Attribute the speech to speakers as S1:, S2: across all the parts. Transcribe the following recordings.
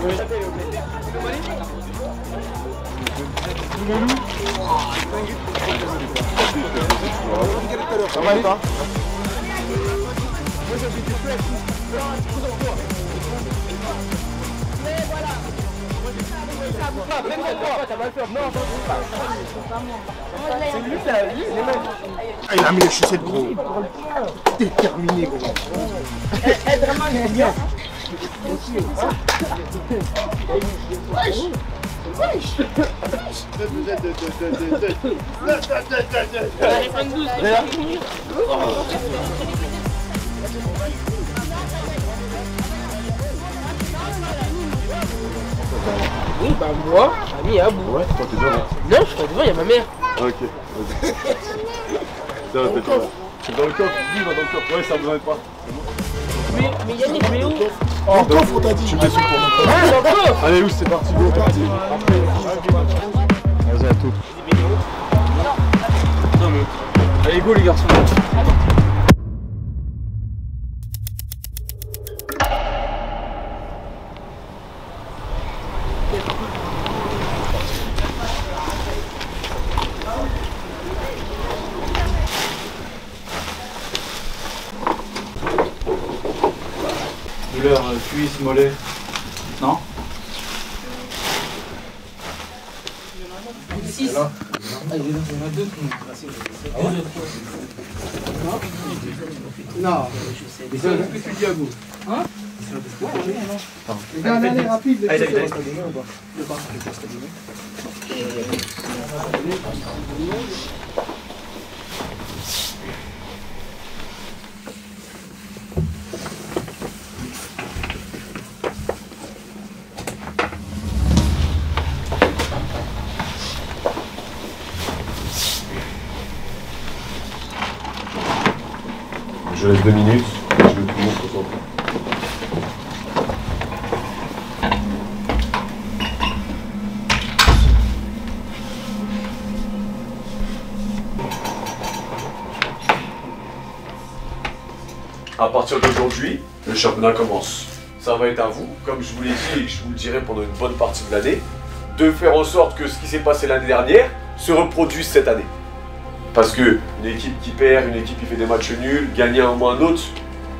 S1: Ça va, pas? Ah, il a mis les chaussettes, gros. Déterminé, gros.
S2: Oui, bah moi, Ami à bout.
S1: Ouais, toi t'es devant.
S2: Non, je suis pas devant, il y a ma mère.
S1: Ok, vas-y. Tiens, t'es dans le coffre, dis, va dans le coffre. Ouais, ça vous en est pas.
S2: Mais Yannick, mais où?
S1: Oh, dans le coffre, on t'a dit. Tu me laisses pour mon coffre.
S2: Ah, dans le coffre.
S1: Allez, où c'est parti, go, parti. Vas-y, à tout.
S3: Allez, go les garçons. Douleur, cuisse, mollet. Non?
S2: 6.
S3: Ah, il y en a deux qui
S4: Non,
S3: mais c'est ce que tu dis à vous.
S2: Hein?
S4: les gars, allez, rapide.
S3: Allez, David, allez.
S1: Je laisse 2 minutes, je veux tout le monde concentrer. À partir d'aujourd'hui, le championnat commence. Ça va être à vous, comme je vous l'ai dit et je vous le dirai pendant une bonne partie de l'année, de faire en sorte que ce qui s'est passé l'année dernière se reproduise cette année. Parce que une équipe qui perd, une équipe qui fait des matchs nuls, gagner un ou un autre,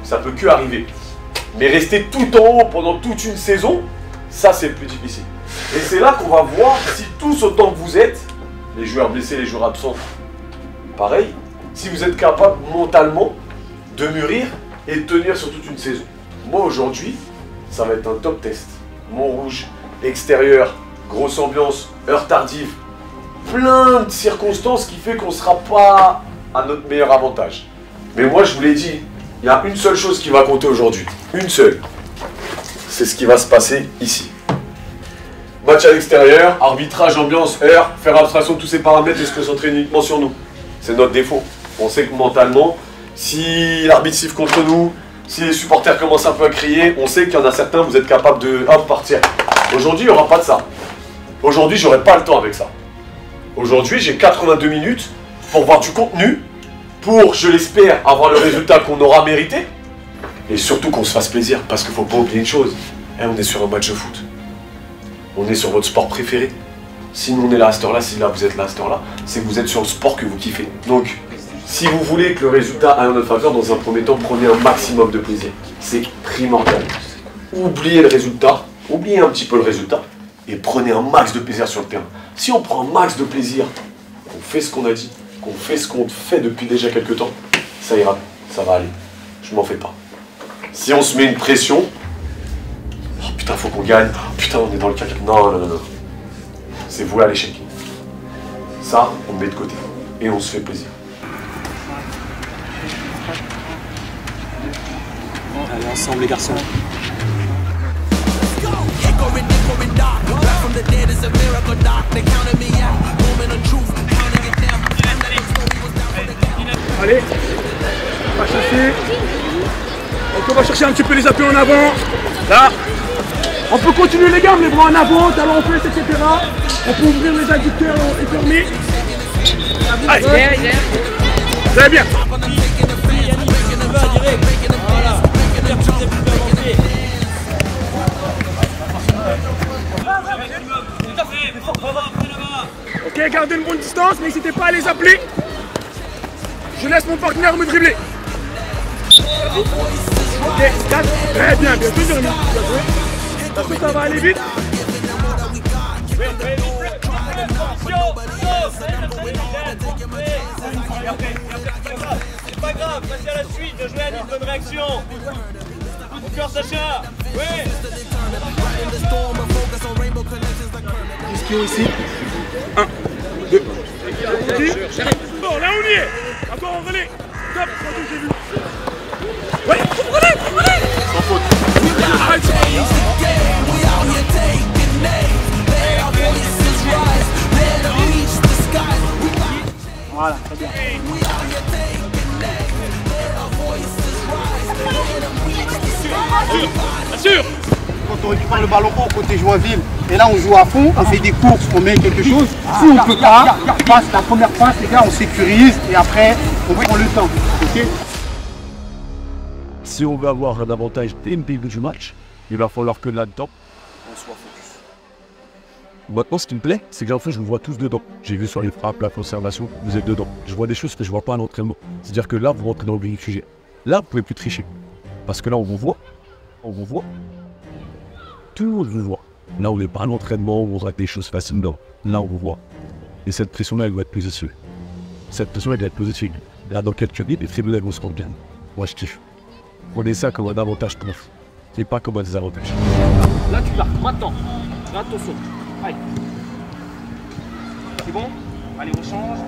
S1: ça peut que arriver. Mais rester tout en haut pendant toute une saison, ça c'est le plus difficile. Et c'est là qu'on va voir si tous autant que vous êtes, les joueurs blessés, les joueurs absents, pareil, si vous êtes capable mentalement de mûrir et de tenir sur toute une saison. Moi aujourd'hui, ça va être un top test. Montrouge, extérieur, grosse ambiance, heure tardive, plein de circonstances qui fait qu'on ne sera pas à notre meilleur avantage. Mais moi je vous l'ai dit, il y a une seule chose qui va compter aujourd'hui. Une seule. C'est ce qui va se passer ici. Match à l'extérieur, arbitrage, ambiance, heure, faire abstraction de tous ces paramètres et se concentrer uniquement sur nous. C'est notre défaut. On sait que mentalement, si l'arbitre siffle contre nous, si les supporters commencent un peu à crier, on sait qu'il y en a certains, vous êtes capables de partir. Aujourd'hui, il n'y aura pas de ça. Aujourd'hui, j'aurai pas le temps avec ça. Aujourd'hui, j'ai 82 minutes pour voir du contenu, pour, je l'espère, avoir le résultat qu'on aura mérité, et surtout qu'on se fasse plaisir, parce qu'il ne faut pas oublier une chose, on est sur un match de foot. On est sur votre sport préféré. Si nous on est là à cette heure-là, si là vous êtes là à cette heure-là, c'est que vous êtes sur le sport que vous kiffez. Donc, si vous voulez que le résultat aille en notre faveur, dans un premier temps, prenez un maximum de plaisir. C'est primordial. Oubliez le résultat, oubliez un petit peu le résultat, et prenez un max de plaisir sur le terrain. Si on prend un max de plaisir, qu'on fait ce qu'on a dit, qu'on fait ce qu'on fait depuis déjà quelques temps, ça ira, ça va aller. Je m'en fais pas. Si on se met une pression, oh putain faut qu'on gagne, oh, putain on est dans le caca. Non, non, non, non. C'est voué à l'échec. Ça, on le met de côté. Et on se fait plaisir.
S3: Allez ensemble les garçons.
S5: Allez, on va chercher. Donc on va chercher un petit peu les appuis en avant. Là. On peut continuer les gammes, les bras en avant, talons en fesses, etc. On peut ouvrir les adducteurs et fermer. Allez. Très bien. Ok, gardez une bonne distance, n'hésitez pas à les appeler. Je laisse mon partenaire me dribbler. Ok, start. Très bien, bien joué, Jérémy. Bien joué. Parce que ça va aller vite.
S6: C'est pas grave, passez à la suite, bien joué Annie, bonne réaction. Encore Sacha. Oui.
S5: Qu'est-ce qu'il y a ici? 1, 2. Bon, là on y est. Encore en relais. Top, j'ai vu. Ouais, relais. Sans faute.
S3: Voilà, très bien.
S5: Bien sûr.
S4: Quand on récupère le ballon haut côté Joinville, et là on joue à fond, on fait des courses, on met quelque chose. Si on peut pas, passe la première passe, les gars, on sécurise et après on prend le temps. Okay,
S7: si on veut avoir un avantage dès le début du match, il va falloir que là-dedans, on soit focus. Maintenant, ce qui me plaît, c'est que en fait, je vous vois tous dedans. J'ai vu sur les frappes, la conservation, vous êtes dedans. Je vois des choses que je ne vois pas à l'entraînement. C'est-à-dire que là, vous rentrez dans le vif du sujet. Là, vous ne pouvez plus tricher. Parce que là, on vous voit. Tout le monde vous voit. Là, on n'est pas à l'entraînement, on rate des choses facilement. Là, on vous voit. Et cette pression-là, elle doit être positive. Cette pression, elle doit être positive. Là, dans quelques minutes, les tribunaux vont se rendre bien. Moi, je kiffe. Prenez ça comme un avantage pour vous. Et pas comme un désavantage.
S2: Là, tu l'as. Maintenant. Là, attention. Allez. C'est bon? Allez, on change.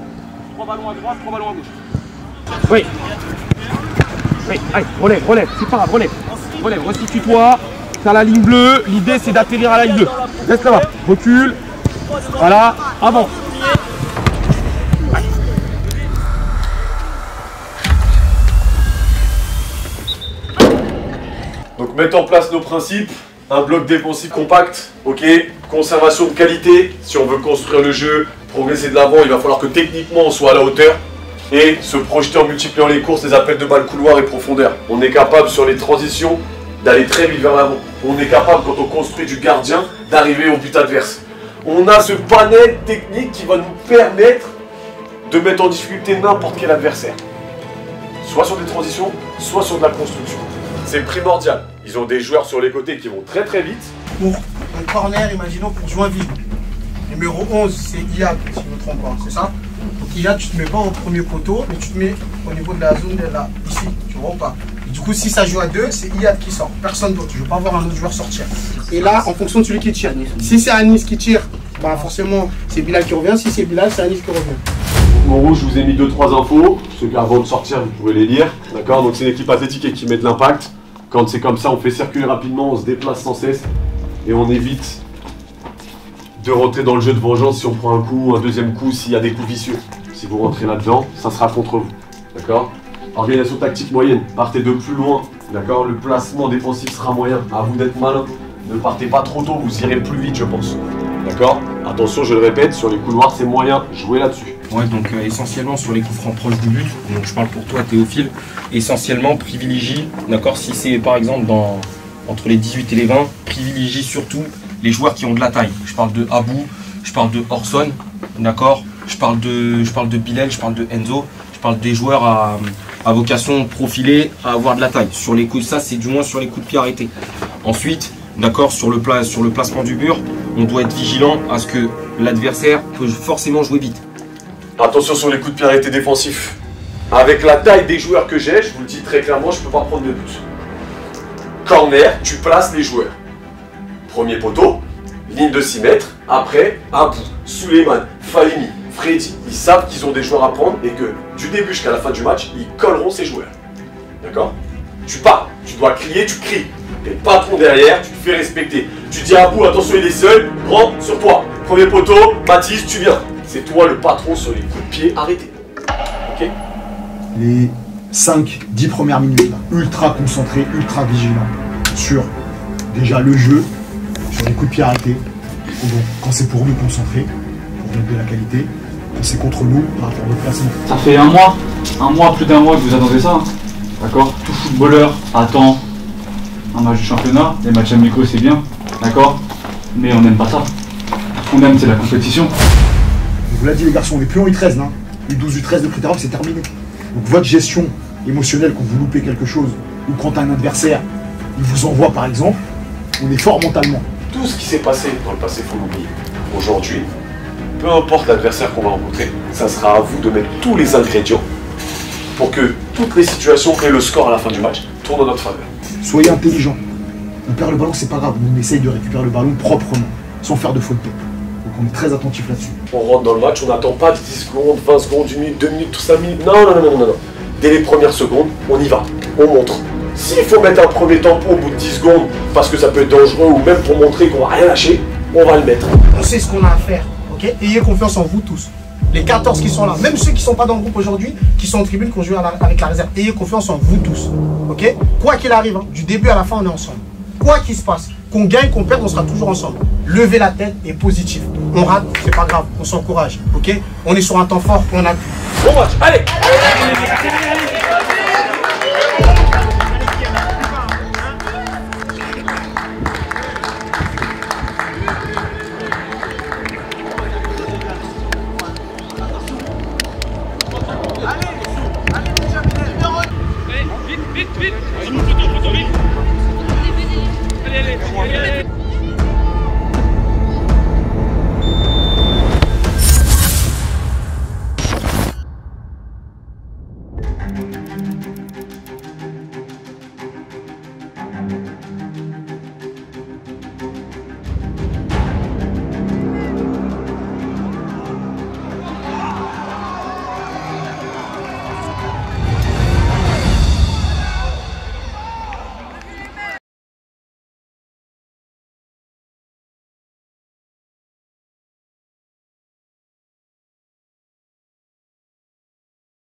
S2: 3 ballons à droite, 3 ballons à gauche. Oui. Oui, allez, relève. C'est pas grave, relève. Relève, restitue-toi. T'as la ligne bleue. L'idée, c'est d'atterrir à la ligne bleue. Reste là-bas. Recule. Voilà. Avance.
S1: Donc mettre en place nos principes, un bloc défensif compact, ok, conservation de qualité, si on veut construire le jeu, progresser de l'avant, il va falloir que techniquement on soit à la hauteur et se projeter en multipliant les courses, les appels de balles couloir et profondeur. On est capable sur les transitions d'aller très vite vers l'avant. On est capable quand on construit du gardien d'arriver au but adverse. On a ce panel technique qui va nous permettre de mettre en difficulté n'importe quel adversaire. Soit sur des transitions, soit sur de la construction. C'est primordial. Ils ont des joueurs sur les côtés qui vont très très vite.
S4: pour un corner, imaginons pour Joinville. Numéro 11, c'est Iyad, si je ne me trompe pas, c'est ça? Donc Iyad, tu te mets pas au premier poteau, mais tu te mets au niveau de la zone de là, ici, tu vois ou pas? Et du coup, si ça joue à 2, c'est Iyad qui sort, personne d'autre. Je ne veux pas voir un autre joueur sortir. Et là, en fonction de celui qui tire, si c'est Anis qui tire, bah forcément, c'est Bilal qui revient. Si c'est Bilal, c'est Anis qui revient.
S1: En rouge, je vous ai mis 2-3 infos. Ceux qui avant de sortir, vous pouvez les lire. D'accord? Donc c'est une équipe athlétique et qui met de l'impact. Quand c'est comme ça, on fait circuler rapidement, on se déplace sans cesse et on évite de rentrer dans le jeu de vengeance si on prend un coup, un deuxième coup, s'il y a des coups vicieux. Si vous rentrez là-dedans, ça sera contre vous. D'accord? Organisation tactique moyenne, partez de plus loin. D'accord? Le placement défensif sera moyen. À vous d'être malin. Ne partez pas trop tôt, vous irez plus vite, je pense. D'accord? Attention, je le répète, sur les couloirs, c'est moyen. Jouez là-dessus.
S8: Ouais, donc essentiellement sur les coups francs proches du but, donc je parle pour toi Théophile, essentiellement privilégie, d'accord, si c'est par exemple entre les 18 et les 20, privilégie surtout les joueurs qui ont de la taille. Je parle de Abou, je parle de Orson, d'accord, je parle de Bilal, je parle de Enzo, je parle des joueurs à vocation profilée, à avoir de la taille. Sur les coups, ça c'est du moins sur les coups de pied arrêtés. Ensuite, d'accord, sur le placement du mur, on doit être vigilant à ce que l'adversaire peut forcément jouer vite.
S1: Attention sur les coups de pied arrêtés défensifs. Avec la taille des joueurs que j'ai, je vous le dis très clairement, je ne peux pas prendre de but. Corner, tu places les joueurs. Premier poteau, ligne de 6 mètres, après, Abou, Souleymane, Fahimi, Freddy, ils savent qu'ils ont des joueurs à prendre et que du début jusqu'à la fin du match, ils colleront ces joueurs. D'accord? Tu pars, tu dois crier, tu cries. T'es le patron derrière, tu te fais respecter. Tu dis à Abou, attention il est seul, grand sur toi. Premier poteau, Mathis, tu viens. C'est toi le patron sur les coups de pied arrêtés. Ok?
S9: Les 5-10 premières minutes, là, ultra concentré, ultra vigilant sur déjà le jeu, sur les coups de pied arrêtés. Donc, quand c'est pour nous concentrer, pour mettre de la qualité, quand c'est contre nous, par rapport au placement.
S3: Ça fait un mois, plus d'un mois que vous attendez ça. D'accord? Tout footballeur attend un match de championnat, les matchs amicaux c'est bien. D'accord? Mais on n'aime pas ça. Ce qu'on aime, c'est la compétition.
S9: On vous l'a dit les garçons, on n'est plus en U13 là. U12, U13 de Critérium, c'est terminé. Donc votre gestion émotionnelle quand vous loupez quelque chose, ou quand un adversaire, il vous envoie par exemple, on est fort mentalement.
S1: Tout ce qui s'est passé dans le passé, faut l'oublier. Aujourd'hui, peu importe l'adversaire qu'on va rencontrer, ça sera à vous de mettre tous les ingrédients pour que toutes les situations et le score à la fin du match tournent en notre faveur.
S9: Soyez intelligents. On perd le ballon, c'est pas grave, on essaye de récupérer le ballon proprement, sans faire de faute tête. Donc on est très attentif là-dessus.
S1: On rentre dans le match, on n'attend pas 10 secondes, 20 secondes, 1 minute, 2 minutes, 5 minutes. Non, non, non, non, non, non. Dès les premières secondes, on y va, on montre. S'il faut mettre un premier tampon au bout de 10 secondes, parce que ça peut être dangereux, ou même pour montrer qu'on va rien lâcher, on va le mettre.
S4: On sait ce qu'on a à faire, ok? Ayez confiance en vous tous. Les 14 qui sont là, même ceux qui ne sont pas dans le groupe aujourd'hui, qui sont en tribune, qui ont joué avec la réserve, ayez confiance en vous tous, ok? Quoi qu'il arrive, hein, du début à la fin, on est ensemble. Quoi qu'il se passe, qu'on gagne, qu'on perde, on sera toujours ensemble. Levez la tête et positif. On rate, c'est pas grave, on s'encourage, ok? On est sur un temps fort, on a...
S1: Bon match, allez!